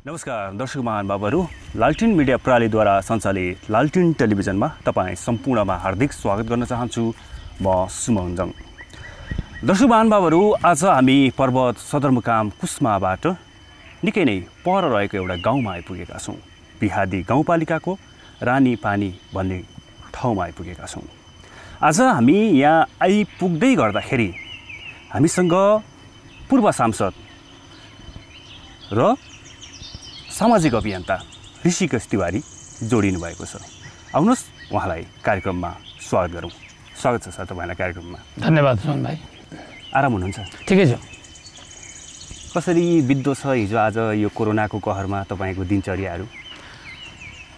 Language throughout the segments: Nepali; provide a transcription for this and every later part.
नमस्कार दर्शक महानुभावहरू, लालटिन मिडिया प्रणालीद्वारा सञ्चालित लालटिन टेलिभिजनमा तपाईँ सम्पूर्णमा हार्दिक स्वागत गर्न चाहन्छु। म सुमञ्जङ। दर्शक महानुभावहरू, आज हामी पर्वत सदरमुकाम कुस्माबाट निकै नै पर रहेको एउटा गाउँमा आइपुगेका छौँ। बिहादी गाउँपालिकाको रानी पानी भन्ने ठाउँमा आइपुगेका छौँ। आज हामी यहाँ आइपुग्दै गर्दाखेरि हामीसँग पूर्व सांसद र सामाजिक अभियन्ता ऋषिकेश तिवारी जोडिनु भएको छ। आउनुहोस् उहाँलाई कार्यक्रममा स्वागत गरौँ। स्वागत छ सर तपाईँलाई कार्यक्रममा। धन्यवाद सुमन भाइ। आराम हुनुहुन्छ? ठिकै छ। कसरी बित्दो छ हिजो आज यो कोरोनाको कहरमा तपाईँको दिनचर्याहरू?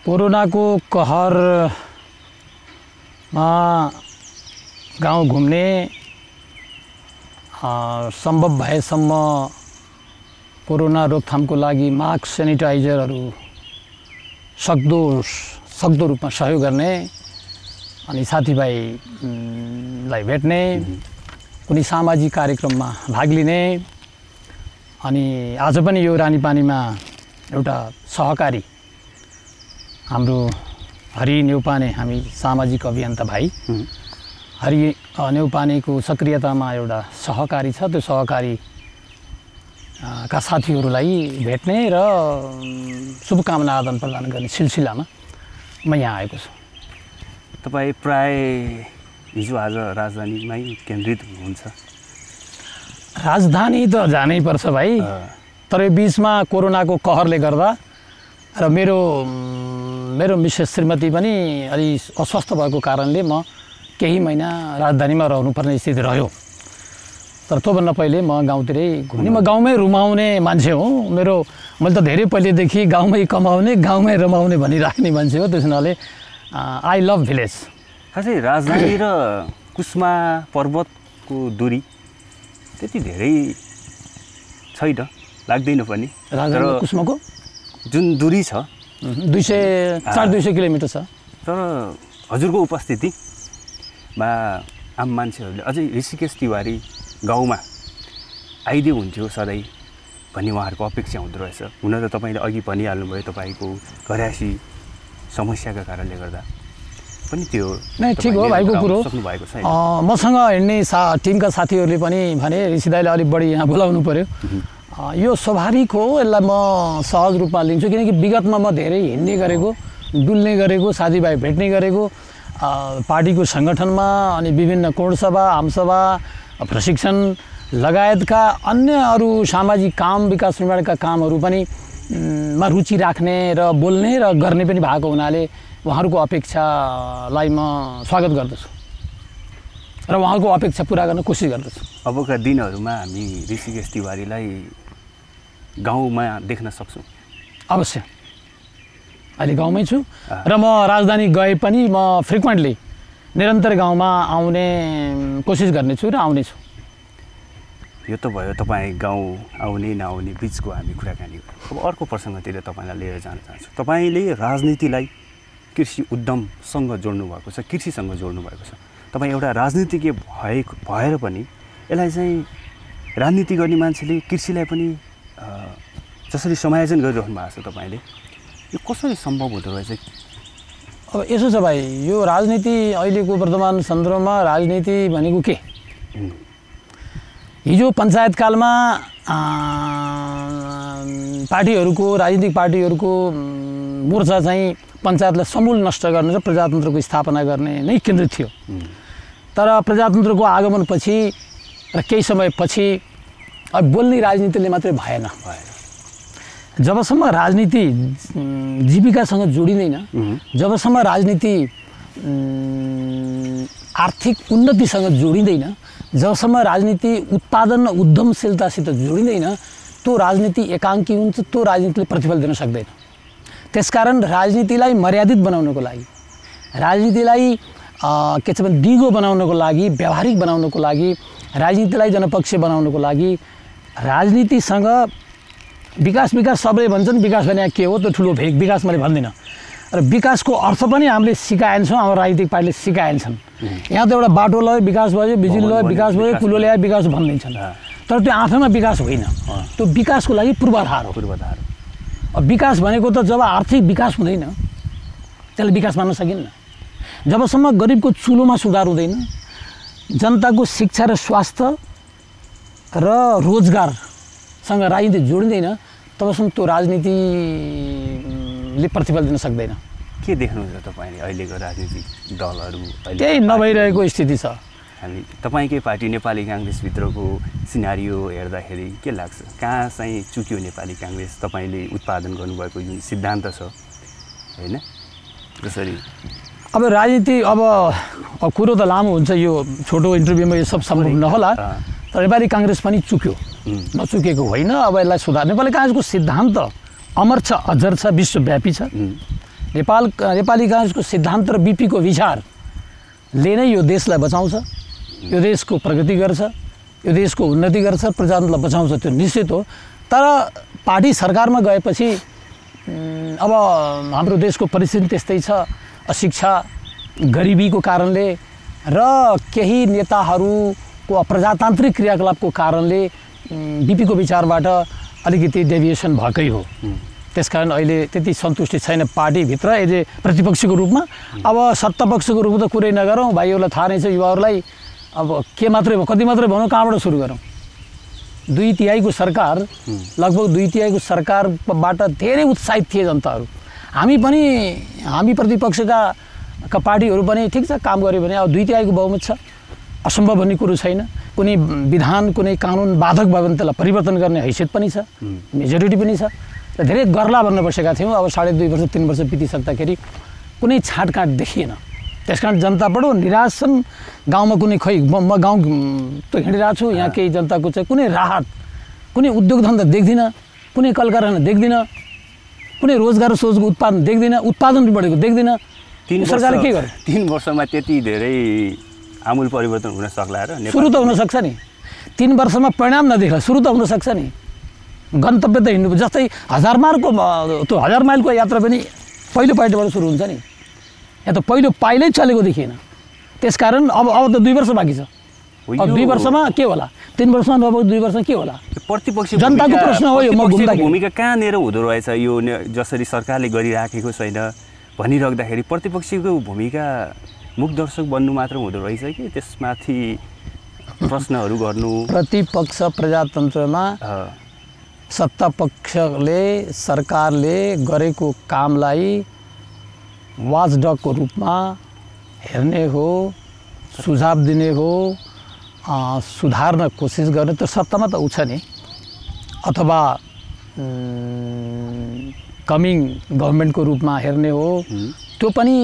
कोरोनाको कहरमा गाउँ घुम्ने, सम्भव भएसम्म कोरोना रोकथामको लागि मास्क, सेनिटाइजरहरू सक्दो रूपमा सहयोग गर्ने, अनि साथीभाइलाई भेट्ने, कुनै सामाजिक कार्यक्रममा भाग लिने, अनि आज पनि यो रानीपानीमा एउटा सहकारी हाम्रो हरि नेउपाने, हामी सामाजिक अभियन्ता भाइ हरि नेउपानेको सक्रियतामा एउटा सहकारी छ। त्यो सहकारी का साथीहरूलाई भेट्ने र शुभकामना आदान प्रदान गर्ने सिलसिलामा म यहाँ आएको छु। तपाईँ प्राय हिजो आज राजधानीमै केन्द्रित हुनुहुन्छ? राजधानी त जानै पर्छ भाइ, तर यो बिचमा कोरोनाको कहरले गर्दा र मेरो मिसेस श्रीमती पनि अलि अस्वस्थ भएको कारणले म केही महिना राजधानीमा रहनुपर्ने स्थिति रह्यो। तर त्योभन्दा पहिले म गाउँतिरै घुम्ने, म गाउँमै रुमाउने मान्छे हो। मैले त धेरै पहिलेदेखि गाउँमै कमाउने, गाउँमै रमाउने भनिराख्ने मान्छे हो। त्यस हुनाले आई लभ भिलेज। खासै राजधानी र कुस्मा पर्वतको दूरी त्यति धेरै छैन, लाग्दैन पनि। राजधानी कुस्माको जुन दूरी छ 200 किलोमिटर छ। तर हजुरको उपस्थितिमा आम मान्छेहरूले अझै ऋषिकेश तिवारी गाउँमा आइदियो हुन्थ्यो सधैँ भन्ने उहाँहरूको अपेक्षा हुँदो रहेछ। हुन त तपाईँले अघि भनिहाल्नुभयो तपाईँको घरायसी समस्याका कारणले गर्दा पनि त्यो ठिक हो भाइको कुरो। मसँग हिँड्ने टिमका साथीहरूले पनि भने ऋषि दाइले अलिक बढी यहाँ बोलाउनु पऱ्यो। यो स्वाभाविक हो, यसलाई म सहज रूपमा लिन्छु, किनकि विगतमा म धेरै हिँड्ने गरेको, डुल्ने गरेको, साथीभाइ भेट्ने गरेको, पार्टीको सङ्गठनमा अनि विभिन्न कोणसभा, आमसभा, प्रशिक्षण लगायतका अन्य अरू सामाजिक काम, विकास निर्माणका कामहरू पनि मा रुचि राख्ने र बोल्ने र गर्ने पनि भएको हुनाले उहाँहरूको अपेक्षालाई म स्वागत गर्दछु र उहाँको अपेक्षा पुरा गर्न कोसिस गर्दछु। अबका दिनहरूमा हामी ऋषिकेश तिवारीलाई गाउँमा देख्न सक्छौँ? अवश्य। अहिले गाउँमै छु र म राजधानी गए पनि म फ्रिक्वेन्टली निरन्तर गाउँमा आउने कोसिस गर्नेछु र आउने छु। यो त भयो तपाईँ गाउँ आउने नआउने बिचको हामी कुराकानी। अब अर्को प्रसङ्गतिर तपाईँलाई लिएर जान चाहन्छु। तपाईँले राजनीतिलाई कृषि उद्यमसँग जोड्नु भएको छ, कृषिसँग जोड्नु भएको छ। तपाईँ एउटा राजनीतिज्ञ भएर पनि यसलाई चाहिँ राजनीति गर्ने मान्छेले कृषिलाई पनि जसरी समायोजन गरिरहनु भएको छ तपाईँले, यो कसरी सम्भव हुँदो रहेछ? अब यसो छ भाइ, यो राजनीति अहिलेको वर्तमान सन्दर्भमा राजनीति भनेको के? हिजो पञ्चायतकालमा पार्टीहरूको, राजनीतिक पार्टीहरूको मोर्चा चाहिँ पञ्चायतलाई समूल नष्ट गर्ने र प्रजातन्त्रको स्थापना गर्ने नै केन्द्रित थियो। तर प्रजातन्त्रको आगमनपछि र केही समयपछि अब बोल्ने राजनीतिले मात्रै भएन। जबसम्म राजनीति जीविकासँग जोडिँदैन, जबसम्म राजनीति आर्थिक उन्नतिसँग जोडिँदैन, जबसम्म राजनीति उत्पादन र उद्यमशीलतासित जोडिँदैन, त्यो राजनीति एकाङ्की हुन्छ, त्यो राजनीतिले प्रतिफल दिन सक्दैन। त्यसकारण राजनीतिलाई मर्यादित बनाउनको लागि, राजनीतिलाई के छ भने दिगो बनाउनको लागि, व्यावहारिक बनाउनको लागि, राजनीतिलाई जनपक्षीय बनाउनको लागि राजनीतिसँग विकास सबैले भन्छन्, विकास भने के हो? त्यो ठुलो विकास मैले भन्दिनँ। र विकासको अर्थ पनि हामीले सिकाएछौँ, हाम्रो राजनीतिक पार्टीले सिकाएछन्। यहाँ त एउटा बाटो ल्यायो विकास भयो, बिजुली ल्यायो विकास भयो, कुलो ल्यायो विकास भनिदिन्छन्। तर त्यो आफैमा विकास होइन, त्यो विकासको लागि पूर्वाधार हो। विकास भनेको त जब आर्थिक विकास हुँदैन त्यसलाई विकास मान्न सकिन्न। जबसम्म गरिबको चुलोमा सुधार हुँदैन, जनताको शिक्षा र स्वास्थ्य र रोजगारसँग राजनीति जोडिँदैन, तबसम्म त्यो राजनीतिले प्रतिफल दिन सक्दैन। के देख्नुहुन्छ तपाईँले अहिलेको राजनीतिक दलहरू? त्यही नभइरहेको स्थिति छ। हामी तपाईँकै पार्टी नेपाली काङ्ग्रेसभित्रको सिनारियो हेर्दाखेरि के लाग्छ? कहाँ चाहिँ चुक्यो नेपाली काङ्ग्रेस? तपाईँले उत्पादन गर्नुभएको जुन सिद्धान्त छ होइन, जसरी अब राजनीति अब कुरो त लामो हुन्छ, यो छोटो इन्टरभ्यूमा यो सब सम्भव नहोला। तर नेपाली काङ्ग्रेस पनि चुक्यो, नचुकेको होइन। अब यसलाई सुधार, नेपाली काङ्ग्रेसको सिद्धान्त अमर छ, अजर छ, विश्वव्यापी छ। नेपाली काङ्ग्रेसको सिद्धान्त र बिपीको विचारले नै यो देशलाई बचाउँछ, यो देशको प्रगति गर्छ, यो देशको उन्नति गर्छ, प्रजातन्त्रलाई बचाउँछ, त्यो निश्चित हो। तर पार्टी सरकारमा गएपछि अब हाम्रो देशको परिस्थिति त्यस्तै छ, अशिक्षा, गरिबीको कारणले र केही नेताहरूको अप्रजातान्त्रिक क्रियाकलापको कारणले बिपीको विचारबाट अलिकति डेभिएसन भएकै हो। त्यसकारण अहिले त्यति सन्तुष्टि छैन पार्टीभित्र एज ए प्रतिपक्षको रूपमा। अब सत्तापक्षको रूपमा त कुरै नगरौँ, भाइहरूलाई थाहा नै छ, युवाहरूलाई अब के मात्रै भयो, कति मात्रै भनौँ, कहाँबाट सुरु गरौँ? 2/3 सरकार, लगभग 2/3 सरकारबाट धेरै उत्साहित थिए जनताहरू। हामी प्रतिपक्षका पार्टीहरू पनि ठिक छ, काम गऱ्यो भने अब 2/3 बहुमत छ, असम्भव भन्ने कुरो छैन। कुनै विधान, कुनै कानुन बाधक भयो भने त्यसलाई परिवर्तन गर्ने हैसियत पनि छ, मेजोरिटी पनि छ। र धेरै गर्ला भन्न बसेका थियौँ। अब 2.5 वर्ष 3 वर्ष बितिसक्दाखेरि कुनै छाँटकाँट देखिएन। त्यसकारण जनता बडो निराश छन्। गाउँमा कुनै खै म गाउँ त हिँडिरहेको छु, यहाँ केही जनताको चाहिँ कुनै राहत, कुनै उद्योग धन्दा देख्दिनँ, कुनै कलकारखाना देख्दिनँ, कुनै रोजगार सोचको उत्पादन देख्दिनँ, उत्पादन बढेको देख्दिनँ। सरकारले के गर्यो? 3 वर्षमा त्यति धेरै आमूल परिवर्तन हुन सक्ला र? सुरु त हुनसक्छ नि, 3 वर्षमा परिणाम नदेख्ला सुरु त हुनसक्छ नि। गन्तव्य त हिँड्नु, जस्तै 1000 माइलको यात्रा पनि पहिलो पाइलोबाट सुरु हुन्छ नि। यहाँ त पहिलो पाइलै चलेको देखिएन। त्यसकारण अब त 2 वर्ष बाँकी छ। अब 2 वर्षमा के होला? 3 वर्षमा नभए 2 वर्षमा के होला? प्रतिपक्ष जनताको प्रश्न हो यो। म भूमिका कहाँनिर हुँदो रहेछ? यो जसरी सरकारले गरिराखेको छैन भनिराख्दाखेरि प्रतिपक्षको भूमिका मुखदर्शक बन्नु मात्र हुँदो रहेछ कि त्यसमाथि प्रश्नहरू गर्नु? प्रतिपक्ष प्रजातन्त्रमा सत्तापक्षले सरकारले गरेको कामलाई वाचडगको रूपमा हेर्ने हो, सुझाव दिने हो, सुधार्न कोसिस गर्ने। त सत्तामा त उ छ नि, अथवा कमिङ गभर्मेन्टको रूपमा हेर्ने हो। त्यो पनि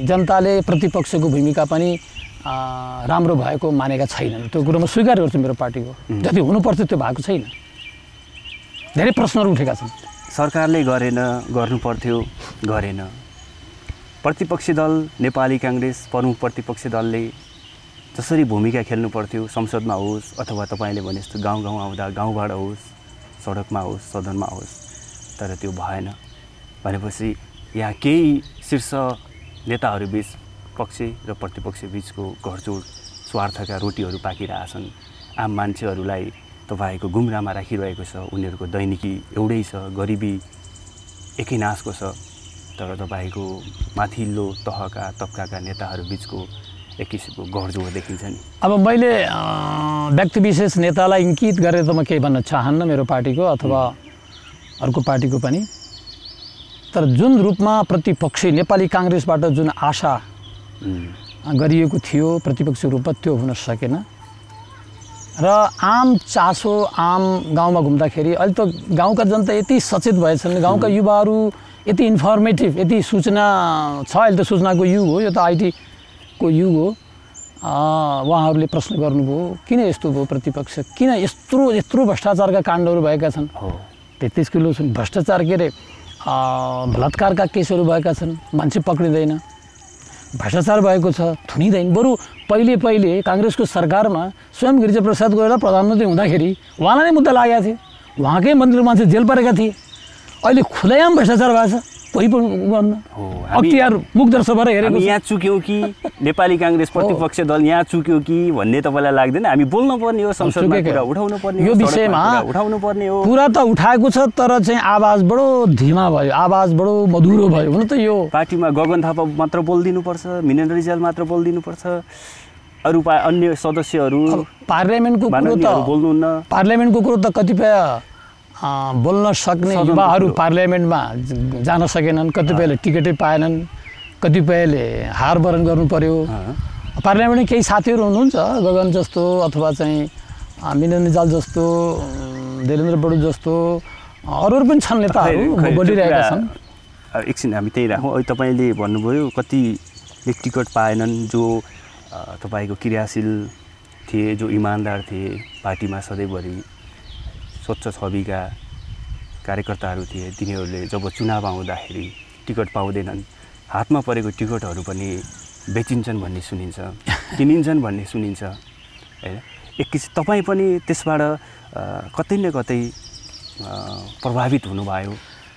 जनताले प्रतिपक्षको भूमिका पनि राम्रो भएको मानेका छैनन्। त्यो कुरो म स्वीकार गर्छु मेरो पार्टीको। जति हुनुपर्छ त्यो भएको छैन। धेरै प्रश्नहरू उठेका छन्। सरकारले गरेन, गर्नुपर्थ्यो, गरेन। प्रतिपक्षी दल नेपाली काङ्ग्रेस, प्रमुख प्रतिपक्षी दलले जसरी भूमिका खेल्नु पर्थ्यो, संसदमा होस् अथवा तपाईँले भने जस्तो गाउँ गाउँ आउँदा गाउँबाट होस्, सडकमा होस्, सदनमा होस्, तर त्यो भएन। भनेपछि यहाँ केही शीर्ष नेताहरूबिच पक्ष र प्रतिपक्ष बिचको घरजोड स्वार्थका रोटीहरू पाकिरहेछन्। आम मान्छेहरूलाई तपाईँको गुमराहमा राखिरहेको छ। उनीहरूको दैनिकी एउटै छ, गरिबी एकै नासको छ। तर तपाईँको माथिल्लो तबकाका नेताहरू बिचको एक किसिमको गठजोड देखिन्छ नि। अब मैले व्यक्तिविशेष नेतालाई इङ्कित गरेर त म केही भन्न चाहन्न मेरो पार्टीको अथवा अर्को पार्टीको पनि। तर जुन रूपमा प्रतिपक्षी नेपाली काङ्ग्रेसबाट जुन आशा गरिएको थियो प्रतिपक्षी रूपमा, त्यो हुन सकेन। र आम चासो, आम गाउँमा घुम्दाखेरि अहिले त गाउँका जनता यति सचेत भएछन्, गाउँका युवाहरू यति इन्फर्मेटिभ, यति सूचना छ। अहिले त सूचनाको युग हो, यो त आइटीको युग हो। उहाँहरूले प्रश्न गर्नुभयो, किन यस्तो भयो प्रतिपक्ष, किन यत्रो भ्रष्टाचारका काण्डहरू भएका छन्। 33 किलो भ्रष्टाचार, के अरे बलात्कारका केसहरू भएका छन्, मान्छे पक्रिँदैन, भ्रष्टाचार भएको छ, थुनिँदैन। बरु पहिले काङ्ग्रेसको सरकारमा स्वयं गिरिजाप्रसाद गोइला प्रधानमन्त्री हुँदाखेरि उहाँलाई नै मुद्दा लागेका थिए, उहाँकै मन्त्री मान्छे जेल परेका थिए। अहिले खुलेआम भ्रष्टाचार भएको छ। कोही पनि गर्न अख्तियार मुखदर्शक भएर हेरेको यहाँ चुक्यौँ कि नेपाली काङ्ग्रेस प्रतिपक्ष दल यहाँ चुक्यो कि भन्ने तपाईँलाई लाग्दैन? हामी बोल्नु पर्ने हो, संसदमा कुरा उठाउनु पर्ने हो, यो विषयमा उठाउनु पर्ने हो। कुरा त उठाएको छ, तर चाहिँ आवाज बडो धिमा भयो, आवाज बडो मधुरो भयो। हुन त यो पार्टीमा गगन थापा मात्र बोलिदिनुपर्छ, मिनेन्द्र रिजाल मात्र बोलिदिनुपर्छ, अरू अन्य सदस्यहरू पार्लियामेन्टको कुरो त बोल्नुहुन्न। पार्लियामेन्टको कुरो त कतिपय बोल्न सक्ने युवाहरू पार्लियामेन्टमा जान सकेनन्, कतिपयले टिकटै पाएनन्, कतिपयले हार वरण गर्नु पर्यो। पार्लियामेन्टमा केही साथीहरू हुनुहुन्छ, गगन जस्तो अथवा चाहिँ मिनेन्द्र रिजाल जस्तो, देवेन्द्र बडु जस्तो, अरू पनि छन् नेताहरू बोलिरहेका छन्। एकछिन हामी त्यही राखौँ। अहिले तपाईँले भन्नुभयो कतिले टिकट पाएनन्, जो तपाईँको क्रियाशील थिए, जो इमान्दार थिए, पार्टीमा सधैँभरि स्वच्छ छविका कार्यकर्ताहरू थिए, तिनीहरूले जब चुनाव आउँदाखेरि टिकट पाउँदैनन्, हातमा परेको टिकटहरू पनि बेचिन्छन् भन्ने सुनिन्छ, किनिन्छन् भन्ने सुनिन्छ होइन। एक किसिम तपाईँ पनि त्यसबाट कतै न कतै प्रभावित हुनुभयो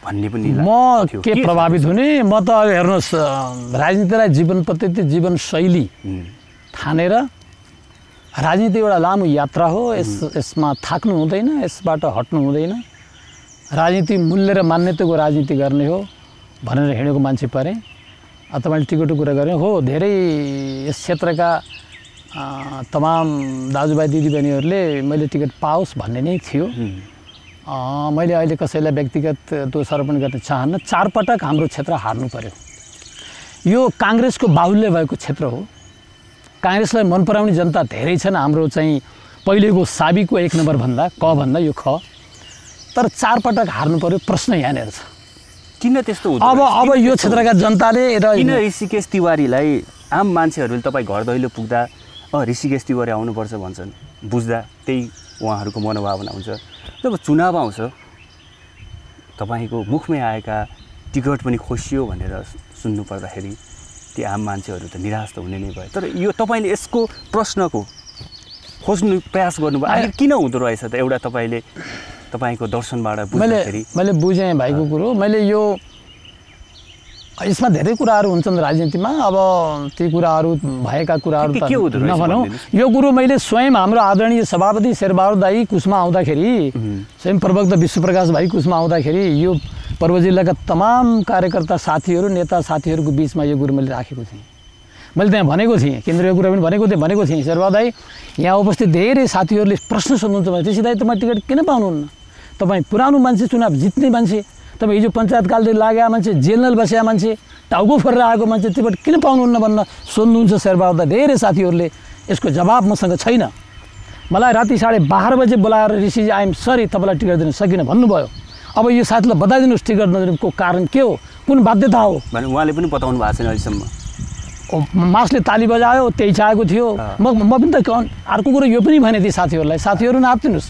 भन्ने पनि म के प्रभावित हुने? म त हेर्नुहोस्, राजनीतिलाई जीवन पद्धति, जीवनशैली ठानेर राजनीति एउटा लामो यात्रा हो, यसमा थाक्नु हुँदैन, यसबाट हट्नु हुँदैन। राजनीति मूल्य र मान्यताको राजनीति गर्ने हो भनेर हिँडेको मान्छे परे। तपाईँले टिकटको कुरा गरेँ हो, धेरै यस क्षेत्रका तमाम दाजुभाइ दिदीबहिनीहरूले मैले टिकट पाओस् भन्ने नै थियो। मैले अहिले कसैलाई व्यक्तिगत दोषारोपण गर्न चाहन्न। 4 पटक हाम्रो क्षेत्र हार्नु पर्यो। यो काङ्ग्रेसको बाहुल्य भएको क्षेत्र हो। काङ्ग्रेसलाई मन पराउने जनता धेरै छन्। हाम्रो चाहिँ पहिलेको साबिकको 1 नम्बर भन्दा क भन्दा यो ख, तर 4 पटक हार्नु पर्यो। प्रश्न यहाँनिर छ, किन त्यस्तो हुँदैन? अब यो क्षेत्रका जनताले र किन ऋषिकेश तिवारीलाई आम मान्छेहरूले तपाईँ घर दैलो पुग्दा ऋषिकेश तिवारी आउनुपर्छ भन्छन्, बुझ्दा त्यही उहाँहरूको मनोभावना हुन्छ। जब चुनाव आउँछ तपाईँको मुखमै आएका टिकट पनि खोसियो भनेर सुन्नु पर्दाखेरि ती आम मान्छेहरू त निराश त हुने नै भयो। तर यो तपाईँले यसको प्रश्नको खोज्नु प्रयास गर्नुभयो, आखिर किन हुँदो रहेछ त? एउटा तपाईँले तपाईँको दर्शनबाट बुझ्दाखेरि मैले बुझेँ भाइको कुरो। मैले यो यसमा धेरै कुराहरू हुन्छन् राजनीतिमा, अब ती कुराहरू भएका कुराहरू त नभनौँ। यो कुरो मैले स्वयं हाम्रो आदरणीय सभापति शेरबहादुर दाई कुसमा आउँदाखेरि, स्वयं प्रवक्ता विश्वप्रकाश भाइ कुसमा आउँदाखेरि यो पर्व जिल्लाका तमाम कार्यकर्ता साथीहरू, नेता साथीहरूको बिचमा यो कुरो मैले राखेको थिएँ। मैले त्यहाँ भनेको थिएँ, केन्द्रीय कुरा पनि भनेको थिएँ, शेरबहादुर दाई यहाँ उपस्थित धेरै साथीहरूले प्रश्न सोध्नुहुन्छ भने ऋषि दाई तपाईँ टिकट किन पाउनुहुन्न? तपाईँ पुरानो मान्छे, चुनाव जित्ने मान्छे, तपाईँ हिजो पञ्चायतकालदेखि लागेका मान्छे, जेलनल बसेका मान्छे, टाउको फरेर आएको मान्छे, टिकट किन पाउनुहुन्न भन्न सोध्नुहुन्छ शेरबहादुर दाई। धेरै साथीहरूले यसको जवाब मसँग छैन। मलाई राति 12:30 बजे बोलाएर ऋषिजी आइएम सरी तपाईँलाई टिकट दिन सकिनँ भन्नुभयो। अब यो साथीलाई बताइदिनुहोस् टिकट नदिनुको कारण के हो, कुन बाध्यता हो भने उहाँले पनि बताउनु भएको छैन अहिलेसम्म। मासले ताली बजायो, त्यही चाहेको थियो। म पनि त अर्को कुरो यो पनि भने ती साथीहरूलाई, साथीहरू नआत्तिनुहोस्,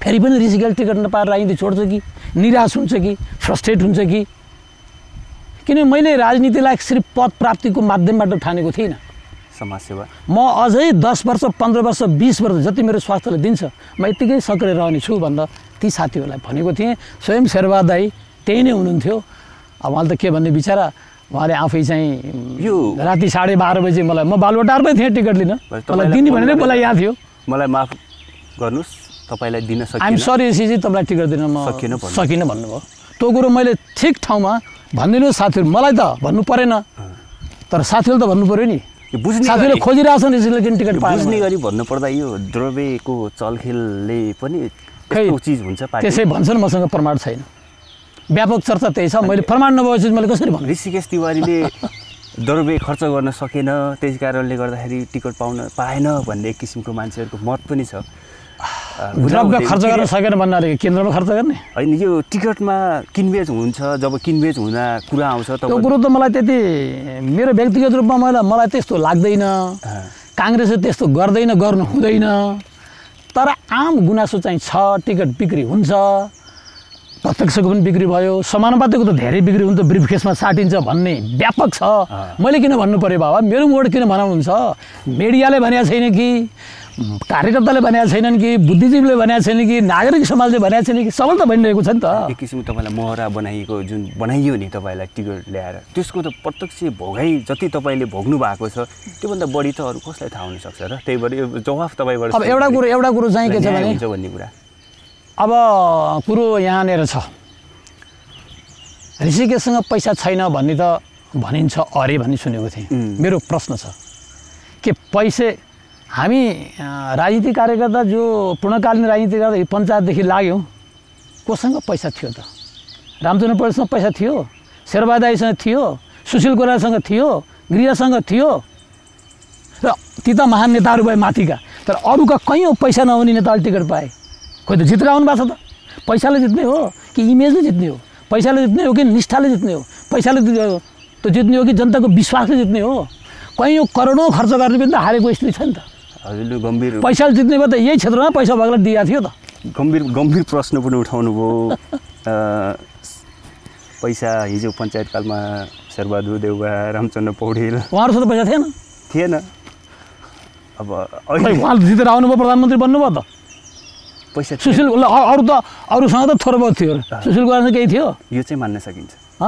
फेरि पनि ऋषिकेश टिकट नपाएर राजनीति छोड्छ कि, निराश हुन्छ कि, फ्रस्ट्रेट हुन्छ कि। किनभने मैले राजनीतिलाई सिर्फ पद प्राप्तिको माध्यमबाट ठानेको थिइनँ। समाजसेवा म अझै 10 वर्ष, 15 वर्ष, 20 वर्ष जति मेरो स्वास्थ्यले दिन्छ म यत्तिकै सक्रिय रहनेछु भनेर ती साथीहरूलाई भनेको थिएँ। स्वयं शेरबहादुर दाई त्यही नै हुनुहुन्थ्यो। अब उहाँले त के भन्ने बिचरा, उहाँले आफै चाहिँ यो राति 12:30 बजे मलाई, म बालुवाटारमै थिएँ टिकट लिन, मलाई दिने भनेर मलाई याद थियो। मलाई माफ गर्नुहोस्, तपाईँलाई दिन सकिनँ, आइएम सरी ऋषिजी तपाईँलाई टिकट दिन म सकिनँ भन्नुभयो। त्यो कुरो मैले ठिक ठाउँमा भनिदिनुहोस् साथीहरू, मलाई त भन्नु परेन, तर साथीहरूले त भन्नु पऱ्यो नि। साथीहरूले खोजिरहेछन् ऋषिले किन टिकट पाएन। बुझ्ने गरी भन्नुपर्दा यो द्रव्यको चलखेलले पनि चिज हुन्छ। त्यसै भन्छन्, मसँग प्रमाण छैन, व्यापक चर्चा त्यही छ। मैले प्रमाण नभएपछि मैले कसरी भन्नु? ऋषिकेश तिवारीले द्रव्य खर्च गर्न सकेन, त्यस कारणले गर्दाखेरि टिकट पाएन भन्ने एक किसिमको मान्छेहरूको मत पनि छ। द्रव्य खर्च गर्न सकेन भन्नाले केन्द्रमा खर्च गर्ने होइन, यो टिकटमा किनबेच हुन्छ। जब किनबेच हुन कुरा आउँछ त्यो कुरो त मलाई त्यति मेरो व्यक्तिगत रूपमा मलाई त्यस्तो लाग्दैन। काङ्ग्रेसले त्यस्तो गर्दैन, गर्नु हुँदैन। तर आम गुनासो चाहिँ छ, टिकट बिक्री हुन्छ, प्रत्यक्षको पनि बिक्री भयो, समानुपातिको त धेरै बिक्री हुन्छ, ब्रिफकेसमा साटिन्छ भन्ने व्यापक छ। मैले किन भन्नु पऱ्यो बाबा? मेरो मोड किन भनाउनुहुन्छ? मिडियाले भनेको छैन कि, कार्यकर्ताले भनेको छैनन् कि बुद्धिजीवीले भनेको छैन कि नागरिक समाजले भनेको छैन कि सबल त भनिरहेको छ नि त। एक किसिमको तपाईँलाई मोहरा बनाइएको जुन बनाइयो नि तपाईँलाई टिकट ल्याएर त्यसको त प्रत्यक्ष भोगाइ जति तपाईँले भोग्नु भएको छ त्योभन्दा बढी त अरू कसलाई थाहा हुनसक्छ र त्यही भएर यो जवाफ तपाईँबाट अब एउटा कुरो चाहिँ के छ भने भन्ने कुरा अब कुरो यहाँनिर छ ऋषिकेशसँग पैसा छैन भन्ने त भनिन्छ अरे भन्ने सुनेको थिएँ। मेरो प्रश्न छ के पैसे हामी राजनीतिक कार्यकर्ता जो पूर्णकालीन राजनीतिक गर्दा पञ्चायतदेखि लाग्यौँ कोसँग पैसा थियो त? रामचन्द्र पौडेलसँग पैसा थियो, शेरबहादुरसँग थियो, सुशील कोइरालासँग थियो, गृहसँग थियो र ती त महान नेताहरू भए माथिका। तर अरूका कहीँ पैसा नहुने नेताले टिकट पाए। खोइ त जितेर आउनु भएको छ त? पैसाले जित्ने हो कि इमेजले जित्ने हो? पैसाले जित्ने हो कि निष्ठाले जित्ने हो? पैसाले त जित्ने हो कि जनताको विश्वासले जित्ने हो? कहीँ यो करोडौँ खर्च गर्ने पनि त हारेको स्थिति छ नि त। हजुरले गम्भीर पैसाले जित्ने भयो त यही क्षेत्रमा पैसा भएकोलाई दिएको थियो त। गम्भीर प्रश्न पनि उठाउनु भयो। पैसा हिजो पञ्चायतकालमा शेरबहादुर देउवा, रामचन्द्र पौडेल उहाँहरूसँग पैसा थिएन। अब उहाँले जितेर आउनुभयो, प्रधानमन्त्री बन्नुभयो त। पैसा सुशील अरूसँग त थोर बहुत थियो। सुशील कोइरालासँग केही थियो? यो चाहिँ मान्न सकिन्छ।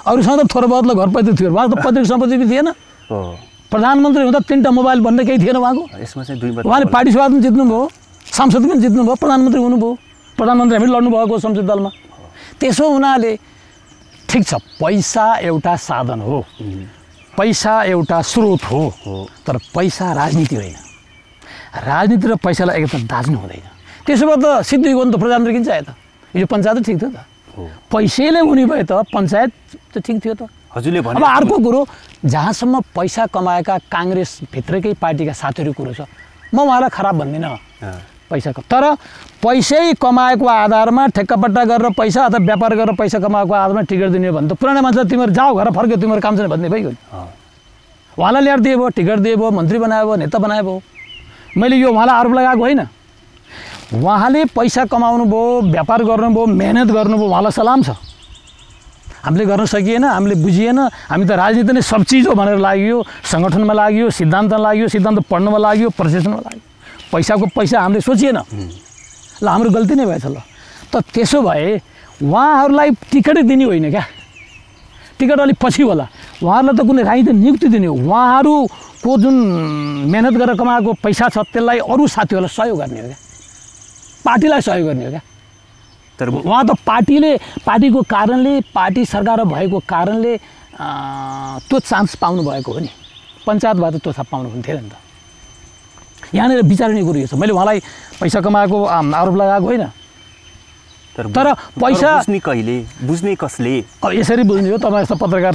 अरूसँग त थोर बहुतलाई घर पैदा थियो। उहाँ त पैतृक सम्पत्ति पनि थिएन। प्रधानमन्त्री हुँदा 3टा मोबाइल भन्ने केही थिएन उहाँको। यसमा चाहिँ उहाँले पार्टी सभा पनि जित्नुभयो, सांसद पनि जित्नुभयो, प्रधानमन्त्री हुनुभयो। प्रधानमन्त्री हामी लड्नु भएको संसदीय दलमा। त्यसो हुनाले ठिक छ, पैसा एउटा साधन हो, पैसा एउटा स्रोत हो, तर पैसा राजनीति होइन। राजनीति र पैसालाई एकता दाज्नु हुँदैन। त्यसो भए त सिद्धि गयो नि त, प्रधानमन्त्री किन चाहियो त? यो पञ्चायत ठिक थियो त? पैसैले हुने भए त पञ्चायत त ठिक थियो त। हजुरले भने अब अर्को कुरो, जहाँसम्म पैसा कमाएका काङ्ग्रेसभित्रकै पार्टीका साथीहरू कुरो छ, म उहाँलाई खराब भन्दिनँ पैसाको। तर पैसै कमाएको आधारमा ठेक्कापट्टा गरेर पैसा अथवा व्यापार गरेर पैसा कमाएको आधारमा टिकट दिने हो भने त पुरानो मान्छे तिमीहरू जाऊ घर फर्क्यो, तिमीहरू काम छैन भन्ने भइगयो नि। उहाँलाई ल्याएर दिए भयो, टिकट दिए भयो, मन्त्री बनायो भयो, नेता बनायो भयो। मैले यो उहाँलाई आरोप लगाएको होइन। उहाँले पैसा कमाउनु भयो, व्यापार गर्नुभयो, मेहनत गर्नुभयो, उहाँलाई सलाम छ। हामीले गर्न सकिएन, हामीले बुझिएन। हामी त राजनीति नै सब चिज हो भनेर लाग्यो, सङ्गठनमा लाग्यो, सिद्धान्तमा लाग्यो, सिद्धान्त पढ्नमा लाग्यो, प्रशासनमा लाग्यो। पैसाको पैसा हामीले सोचिएन। ल हाम्रो गल्ती नै भएछ। ल त त्यसो भए उहाँहरूलाई टिकटै दिने होइन क्या, टिकट अलिक पछि होला। उहाँहरूलाई त कुनै राजनीतिक नियुक्ति दिने हो। उहाँहरूको जुन मेहनत गरेर कमाएको पैसा छ त्यसलाई अरू साथीहरूलाई सहयोग गर्ने हो क्या, पार्टीलाई सहयोग गर्ने हो क्या। तर उहाँ त पार्टीको कारणले, पार्टी सरकार भएको कारणले त्यो चान्स पाउनु भएको हो नि। पञ्चायतबाट त्यो पाउनु पनि थिएन नि त। यहाँनिर विचार्ने कुरो यो छ। मैले उहाँलाई पैसा कमाएको आरोप लगाएको होइन। तर पैसा बुझ्ने कसले? अब यसरी बुझ्ने हो, तपाईँ जस्तो पत्रकार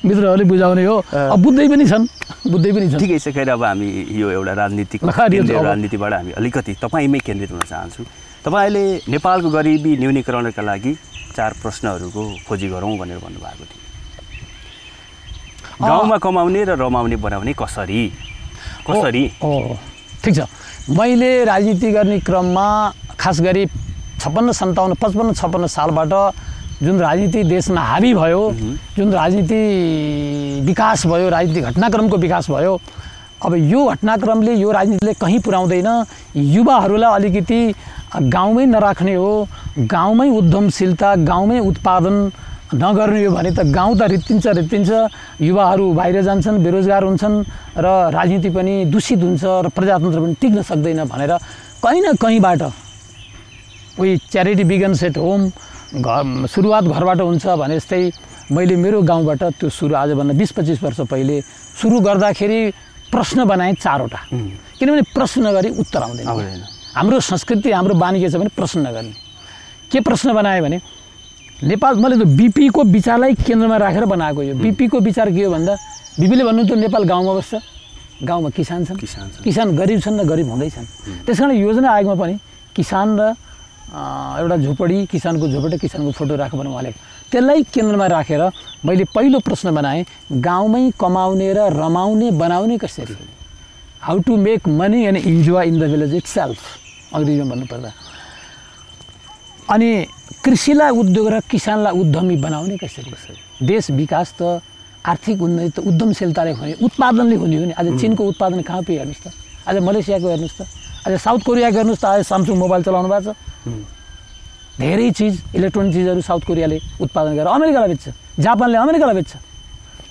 मित्रहरूले बुझाउने हो। अब बुझ्दै पनि छन्। ठिकै छ। खैर अब हामी यो एउटा राजनीतिबाट हामी अलिकति तपाईँमै केन्द्रित हुन चाहन्छु। तपाईँले नेपालको गरिबी न्यूनीकरणका लागि 4 प्रश्नहरूको खोजी गरौँ भनेर भन्नुभएको थियो। गाउँमा कमाउने र रमाउने बनाउने कसरी? ठिक छ। मैले राजनीति गर्ने क्रममा खास गरी 56, 57, 55, 56 सालबाट जुन राजनीति देशमा हावी भयो, जुन राजनीति विकास भयो, राजनीतिक घटनाक्रमको विकास भयो, अब यो घटनाक्रमले यो राजनीतिले कहीँ पुर्याउँदैन। युवाहरूलाई अलिकति गाउँमै नराख्ने हो, गाउँमै उद्यमशीलता, गाउँमै उत्पादन नगर्ने हो भने त गाउँ त रित्तिन्छ। युवाहरू बाहिर जान्छन्, बेरोजगार हुन्छन् र राजनीति पनि दूषित हुन्छ र प्रजातन्त्र पनि टिक्न सक्दैन भनेर कहीँ न कहीँबाट उही च्यारिटी बिगन्स एट होम, सुरुवात घरबाट हुन्छ भने जस्तै मैले मेरो गाउँबाट त्यो सुरु आजभन्दा 20-25 वर्ष पहिले सुरु गर्दाखेरि प्रश्न बनाएँ 4वटा। किनभने प्रश्न नगरी उत्तर आउँदैन। हाम्रो संस्कृति, हाम्रो बानी के छ भने प्रश्न नगर्ने। के प्रश्न बनाएँ भने नेपाल, मैले त बिपीको विचारलाई केन्द्रमा राखेर बनाएको यो। बिपीको विचार के हो भन्दा, बिपीले भन्नु त नेपाल गाउँमा बस्छ, गाउँमा किसान छन्, किसान गरिब छन् र गरिब हुँदैछन्। त्यस कारण योजना आयोगमा पनि किसान र एउटा झोपडी, किसानको झोपडी, किसानको फोटो राख्यो भने उहाँले त्यसलाई केन्द्रमा राखेर मैले पहिलो प्रश्न बनाएँ, गाउँमै कमाउने र रमाउने बनाउने कसरी? How to make money and enjoy in the village itself, अङ्ग्रेजीमा भन्नुपर्दा। अनि कृषिलाई उद्योग र किसानलाई उद्यमी बनाउने कसरी? देश विकास त आर्थिक उन्नति त उद्यमशीलताले हुने, उत्पादनले हुने हो नि। आज चीनको उत्पादन कहाँ पुग्यो हेर्नुहोस् त। आज मलेसियाको हेर्नुहोस् त, आज साउथ कोरियाको हेर्नुहोस् त, आज सामसुङ मोबाइल चलाउनु भएको छ। धेरै चिज इलेक्ट्रोनिक चिजहरू साउथ कोरियाले उत्पादन गरेर अमेरिकालाई बेच्छ, जापानले अमेरिकालाई बेच्छ।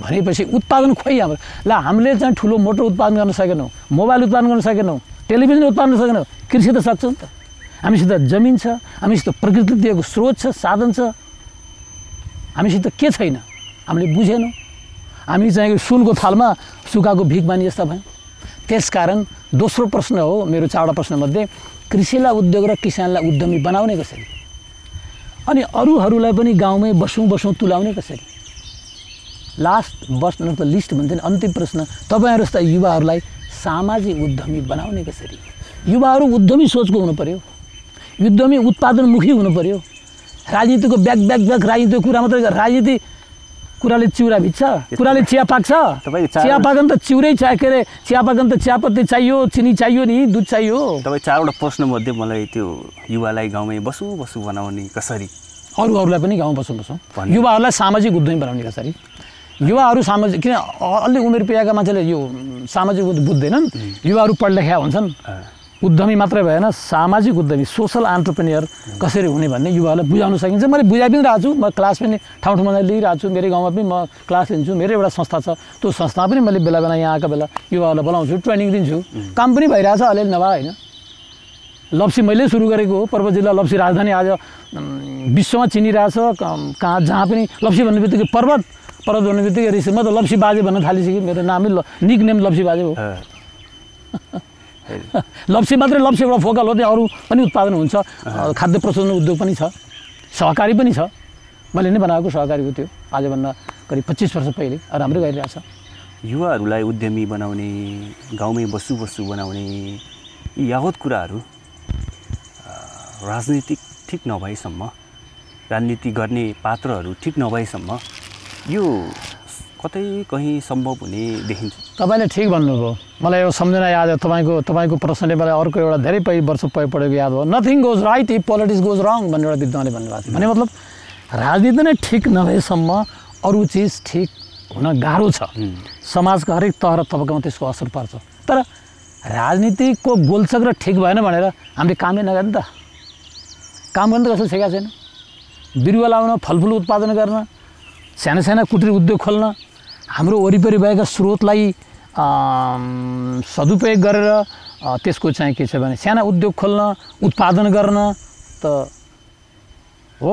भनेपछि उत्पादन खोइ हाम्रो ल हामीले चाहिँ ठुलो मोटर उत्पादन गर्न सकेनौँ, मोबाइल उत्पादन गर्न सकेनौँ, टेलिभिजन उत्पादन गर्न सकेनौँ, कृषि त सक्छौँ नि त। हामीसित जमिन छ, हामीसित प्रकृति दिएको स्रोत छ, साधन छ, हामीसित के छैन हामीले बुझेनौँ। हामी चाहिँ सुनको थालमा सुकाएको भिख मानी जस्ता भयौँ। त्यसकारण दोस्रो प्रश्न हो मेरो 4वटा प्रश्नमध्ये, कृषिलाई उद्योग र किसानलाई उद्यमी बनाउने कसरी, अनि अरूहरूलाई पनि गाउँमै बसौँ तुलाउने कसरी। Last but not the least भन्छ नि, अन्तिम प्रश्न, तपाईँहरू जस्ता युवाहरूलाई सामाजिक उद्यमी बनाउने कसरी। युवाहरू उद्यमी सोचको हुनु पर्यो, उद्यमी उत्पादनमुखी हुनु पर्यो। राजनीतिको ब्याक राजनीतिको कुरा मात्रै, राजनीति कुराले चिउरा भिज्छ, कुराले चिया पाक्छ। चिया पाकन त चिउरै चाहियो, के अरे चिया पाकन त चियापत्ती चाहियो, चिनी चाहियो नि, दुध चाहियो। तपाईँ 4वटा प्रश्नमध्ये मलाई त्यो युवालाई गाउँमै बसौँ बनाउने कसरी, अरूहरूलाई पनि गाउँ बसौँ युवाहरूलाई सामाजिक उद्यमी बनाउने कसरी। युवाहरू सामाजिक, किन अलि उमेर पुगेका मान्छेले यो सामाजिक बुझ्दैनन्, युवाहरू पढलेखा हुन्छन्, उद्यमी मात्रै भएन सामाजिक उद्यमी सोसल एन्टरप्रेन्योर कसरी हुने भन्ने युवाहरूलाई बुझाउन सकिन्छ। मैले बुझाइ पनि रहेको छु, म क्लास पनि ठाउँ ठाउँमा लिइरहेको छु, मेरो गाउँमा पनि म क्लास लिन्छु, मेरो एउटा संस्था छ, त्यो संस्थामा पनि मैले बेला बेला यहाँ आएका बेला युवाहरूलाई बोलाउँछु, ट्रेनिङ दिन्छु, काम पनि भइरहेछ अलिअलि नभए होइन। लप्सी मैले सुरु गरेको हो, पर्वत जिल्ला लप्सी राजधानी आज विश्वमा चिनिरहेछ, कहाँ जहाँ पनि लप्सी भन्ने बित्तिकै पर्वत भन्ने बित्तिकै रिस, म त लप्सी बाजे भन्न थालिसकेँ, मेरो नामै निक नेम लप्सी बाजे हो। लप्सी मात्रै लप्सी एउटा फोकल हो, त्यहाँ अरू पनि उत्पादन हुन्छ, खाद्य प्रशोधन उद्योग पनि छ, सहकारी पनि छ, मैले नै बनाएको सहकारी हो त्यो, आजभन्दा करिब 25 वर्ष पहिले राम्रै गरिरहेछ। युवाहरूलाई उद्यमी बनाउने, गाउँमै बसु बनाउने यी यावत कुराहरू राजनीतिक ठिक नभएसम्म, राजनीति गर्ने पात्रहरू ठिक नभएसम्म यो कतै कहीँ सम्भव हुने देखिन्छ। तपाईँले ठिक भन्नुभयो, मलाई यो सम्झना याद हो, तपाईँको प्रश्नले मलाई अर्को एउटा धेरै वर्ष पढेको याद भयो, nothing goes right if politics goes wrong भन्ने एउटा विद्वानले भन्नुभएको थियो। भने मतलब राजनीति नै ठिक नभएसम्म अरू चिज ठिक हुन गाह्रो छ, समाजका हरेक तह र तबकामा त्यसको असर पर्छ। तर राजनीतिको गोलचक्र ठिक भएन भनेर हामीले कामै नगर्ने त, काम गर्न त कसैले सिकाएको छैन। बिरुवा लाउन, फलफुल उत्पादन गर्न, साना कुटीर उद्योग खोल्न, हाम्रो वरिपरि भएका स्रोतलाई सदुपयोग गरेर त्यसको चाहिँ के छ भने साना उद्योग खोल्न, उत्पादन गर्न त हो,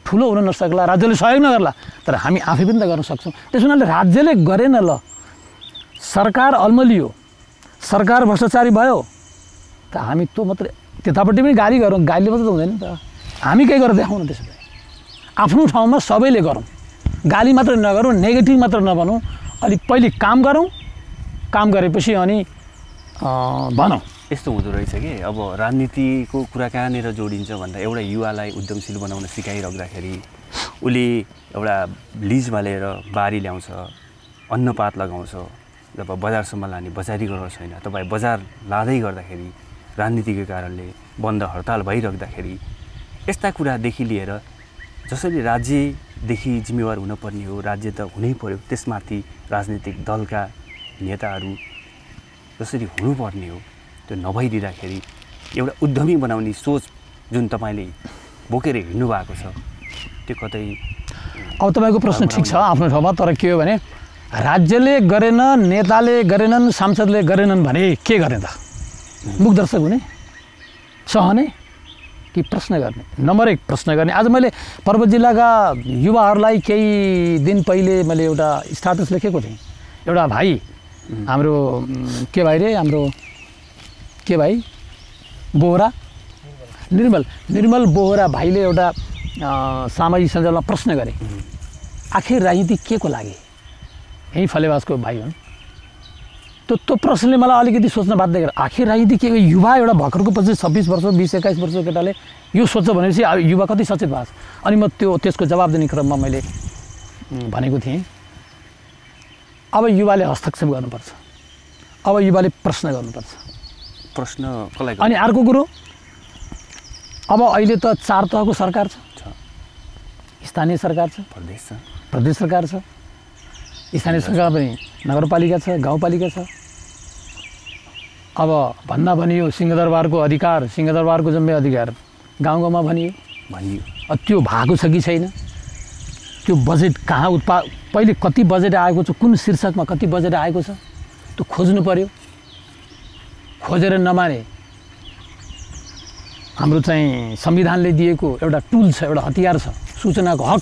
ठुलो हुन नसक्ला, राज्यले सहयोग नगर्ला, तर हामी आफै पनि त गर्न सक्छौँ। त्यसो हुनाले राज्यले गरेन, ल सरकार अल्मलियो, सरकार भ्रष्टाचारी भयो त हामी त्यो मात्रै त्यतापट्टि पनि गाली गरौँ, गालीले मात्रै त हुँदैन नि त, हामी केही गरेर देखाउँ न। त्यसो भए आफ्नो ठाउँमा सबैले गरौँ, गाली मात्र नगरौँ, नेगेटिभ मात्र नभनौँ, अलिक पहिले काम गरौँ, काम गरेपछि अनि भनौँ। यस्तो हुँदो रहेछ कि अब राजनीतिको कुरा कहाँनिर जोडिन्छ भन्दा एउटा युवालाई उद्यमशील बनाउन सिकाइराख्दाखेरि उसले एउटा लिजमा लिएर बारी ल्याउँछ, अन्नपात लगाउँछ, जब बजारसम्म लाने बजारीकरण छैन, तपाईँ बजार लाँदै गर्दाखेरि राजनीतिको कारणले बन्द हडताल भइराख्दाखेरि यस्ता कुरादेखि लिएर जसरी राज्यदेखि जिम्मेवार हुनुपर्ने हो, राज्य त हुनै पर्यो, त्यसमाथि राजनीतिक दलका नेताहरू जसरी हुनुपर्ने हो त्यो नभइदिँदाखेरि एउटा उद्यमी बनाउने सोच जुन तपाईँले बोकेर हिँड्नु भएको छ त्यो कतै। अब तपाईँको प्रश्न ठिक छ आफ्नो ठाउँमा, तर के हो भने राज्यले गरेन, नेताले गरेनन्, सांसदले गरेनन् भने के गर्ने त? मुखदर्शक हुने, सहने कि प्रश्न गर्ने? नम्बर 1 प्रश्न गर्ने। आज मैले पर्वत जिल्लाका युवाहरूलाई केही दिन पहिले मैले एउटा स्ट्याटस लेखेको थिएँ। एउटा भाइ हाम्रो के भाइ रे, हाम्रो के भाइ बोहरा, निर्मल बोहरा भाइले एउटा सामाजिक सञ्जालमा प्रश्न गरे, आखिर राजनीति के को लागि? यही फलेवासको भाइ हुन्। त्यो प्रश्नले मलाई अलिकति सोच्न बाध्य गर्यो, आखिर राजनीति के? युवा एउटा भर्खरको 25-26 वर्ष 20-21 वर्षको केटाले यो सोच्छ भनेपछि युवा कति सचेत भएको छ? अनि म त्यसको जवाब दिने क्रममा मैले भनेको थिएँ, अब युवाले हस्तक्षेप गर्नुपर्छ, अब युवाले प्रश्न गर्नुपर्छ। प्रश्न कसलाई? अनि अर्को कुरो, अब अहिले त 4 तहको सरकार छ, स्थानीय सरकार छ, प्रदेश सरकार छ, स्थानीय सरकार पनि नगरपालिका छ, गाउँपालिका छ। अब भन्दा भनियो सिंहदरबारको अधिकार, सिंहदरबारको जम्मै अधिकार गाउँमा भनियो। त्यो भएको छ कि छैन, त्यो बजेट कहाँ पहिले कति बजेट आएको छ, कुन शीर्षकमा कति बजेट आएको छ, त्यो खोज्नु पर्यो। खोजेर नमाने हाम्रो चाहिँ संविधानले दिएको एउटा टुल छ, एउटा हतियार छ, सूचनाको हक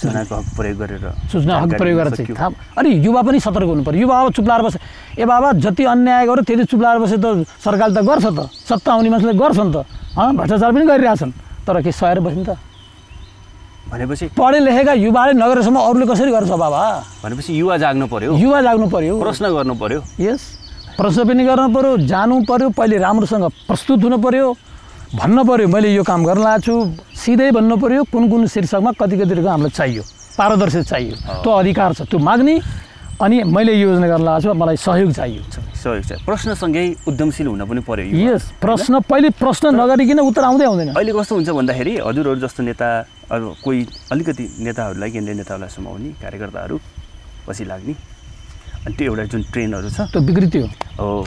प्रयोग गरेर, सूचना हक प्रयोग गरेर चाहिँ अनि युवा पनि सतर्क हुनु पर्यो। युवा अब चुप लाएर बसे, ए बाबा जति अन्याय गर्यो त्यति चुप लाएर बसे त सरकारले त गर्छ त, सत्ता आउने मान्छेले गर्छ नि त, भ्रष्टाचार पनि गरिरहेछन्, तर के सहेर बस्नु त भनेपछि पढे लेखेका युवाले नगरेसम्म अरूले कसरी गर्छ बाबा? भनेपछि युवा जाग्नु पर्यो, युवा जाग्नु पर्यो, प्रश्न गर्नु पर्यो। यस, प्रश्न पनि गर्नु पर्यो, जानु पर्यो, पहिले राम्रोसँग प्रस्तुत हुनु पर्यो, भन्नु पर्यो मैले यो काम गर्न लागेको छु, सिधै भन्नु पर्यो कुन कुन शीर्षकमा कति रकम हामीलाई चाहियो, पारदर्शी चाहियो, त्यो अधिकार छ, त्यो माग्ने, अनि मैले योजना गर्न लागेको छु, मलाई सहयोग चाहियो। सहयोग चाहियो, प्रश्नसँगै उद्यमशील हुन पनि पर्यो। यस, प्रश्न पहिले प्रश्न नगरिकन उत्तर आउँदै आउँदैन। अहिले कस्तो हुन्छ भन्दाखेरि हजुरहरू जस्तो नेता, अब कोही अलिकति नेताहरूलाई, केन्द्रीय नेताहरूलाई समाउने कार्यकर्ताहरू पछि लाग्ने, अनि त्यो एउटा जुन ट्रेनहरू छ त्यो विकृति हो,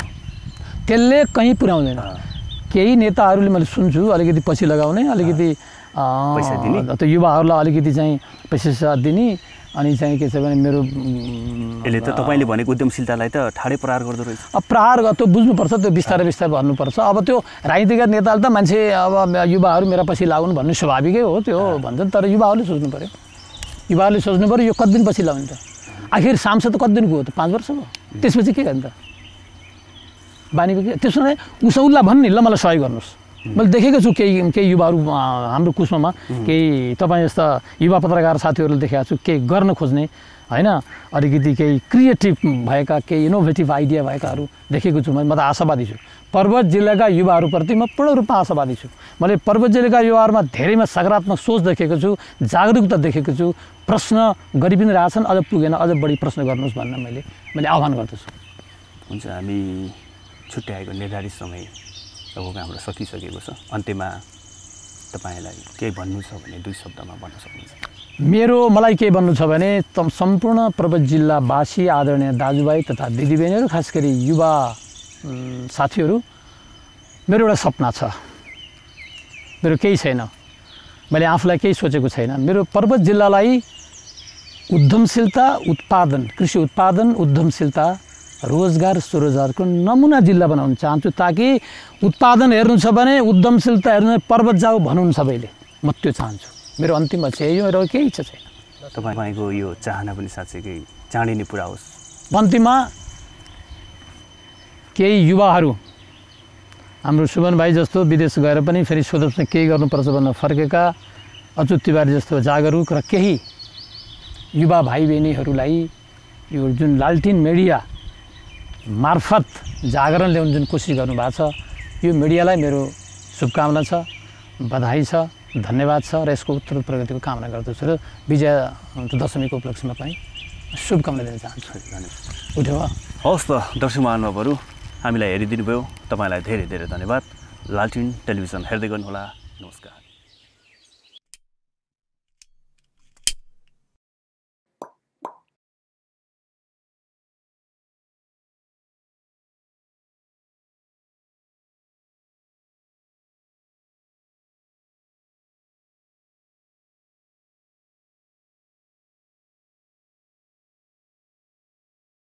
त्यसले कहीँ पुर्याउँदैन। केही नेताहरूले मैले सुन्छु अलिकति पछि लगाउने, अलिकति पैसा दिने, त्यो युवाहरूलाई अलिकति चाहिँ पैसा दिने, अनि चाहिँ के छ भने मेरो यसले त तपाईँले भनेको उद्यमशीलतालाई त ठाडै प्रहार गर्दो रहेछ। अब प्रहार त्यो बुझ्नुपर्छ, त्यो बिस्तारै बिस्तारै भन्नुपर्छ। अब त्यो राजनीतिक नेताले त मान्छे अब युवाहरू मेरा पछि लाग्नु भन्नु स्वाभाविकै हो, त्यो भन्छन्, तर युवाहरूले सोच्नु पऱ्यो, युवाहरूले सोच्नु पऱ्यो यो कति दिन पछि लगाउने त, आखिर सांसद कति दिनको हो त, 5 वर्षको, त्यसपछि के गर्ने त बानी? त्यसो भने उसौलाई भन्ने ल मलाई सहयोग गर्नुहोस्, मैले देखेको छु केही युवाहरू हाम्रो कुस्मामा, केही तपाईँ जस्ता युवा पत्रकार साथीहरूले देखेको छु, केही गर्न खोज्ने होइन, अलिकति केही क्रिएटिभ भएका, केही इनोभेटिभ आइडिया भएकाहरू देखेको छु। म त आशावादी छु, पर्वत जिल्लाका युवाहरूप्रति म पूर्ण रूपमा आशावादी छु। मैले पर्वत जिल्लाका युवाहरूमा धेरैमा सकारात्मक सोच देखेको छु, जागरुकता देखेको छु, प्रश्न गरि पनि रहेछन्, अझ पुगेन, अझ बढी प्रश्न गर्नुहोस् भन्न मैले आह्वान गर्दछु। हुन्छ, हामी छुट्याएको निर्धारित समय लगभग हाम्रो सकिसकेको छ। अन्त्यमा तपाईँलाई केही भन्नु छ भने 2 शब्दमा भन्न सक्नुहुन्छ। मलाई के भन्नु छ भने सम्पूर्ण पर्वत जिल्लावासी, आदरणीय दाजुभाइ तथा दिदीबहिनीहरू, खास गरी युवा साथीहरू, मेरो एउटा सपना छ, मेरो केही छैन, मैले आफूलाई केही सोचेको छैन। मेरो पर्वत जिल्लालाई उद्यमशीलता, उत्पादन, कृषि उत्पादन, उद्यमशीलता, रोजगार, स्वरोजगारको नमुना जिल्ला बनाउन चाहन्छु, ताकि उत्पादन हेर्नु छ भने उद्यमशीलता हेर्नु पर्वत जाऊ भन्नु सबैले, म त्यो चाहन्छु। मेरो अन्तिम चाहिँ यो, मेरो केही इच्छा छैन। तपाईँको यो चाहना पनि साँच्चै चाँडै नै पुरा होस्। अन्तिममा केही युवाहरू, हाम्रो सुमन भाइ जस्तो विदेश गएर पनि फेरि स्वदेशमा केही गर्नुपर्छ भनेर फर्केका, अच्युत तिवारी जस्तो जागरुक र केही युवा भाइ बहिनीहरूलाई यो जुन लालटिन मिडिया मार्फत जागरण ल्याउने जुन कोसिस गर्नुभएको छ, यो मिडियालाई मेरो शुभकामना छ, बधाई छ, धन्यवाद छ, र यसको उत्तर प्रगतिको कामना गर्दछु, र विजय दशमीको उपलक्ष्यमा पनि शुभकामना दिन चाहन्छु। उठ्यो हवस् त दर्शक महानुभावहरू, हामीलाई हेरिदिनु भयो, तपाईँलाई धेरै धेरै धन्यवाद। लालटिन टेलिभिजन हेर्दै गर्नुहोला। नमस्कार।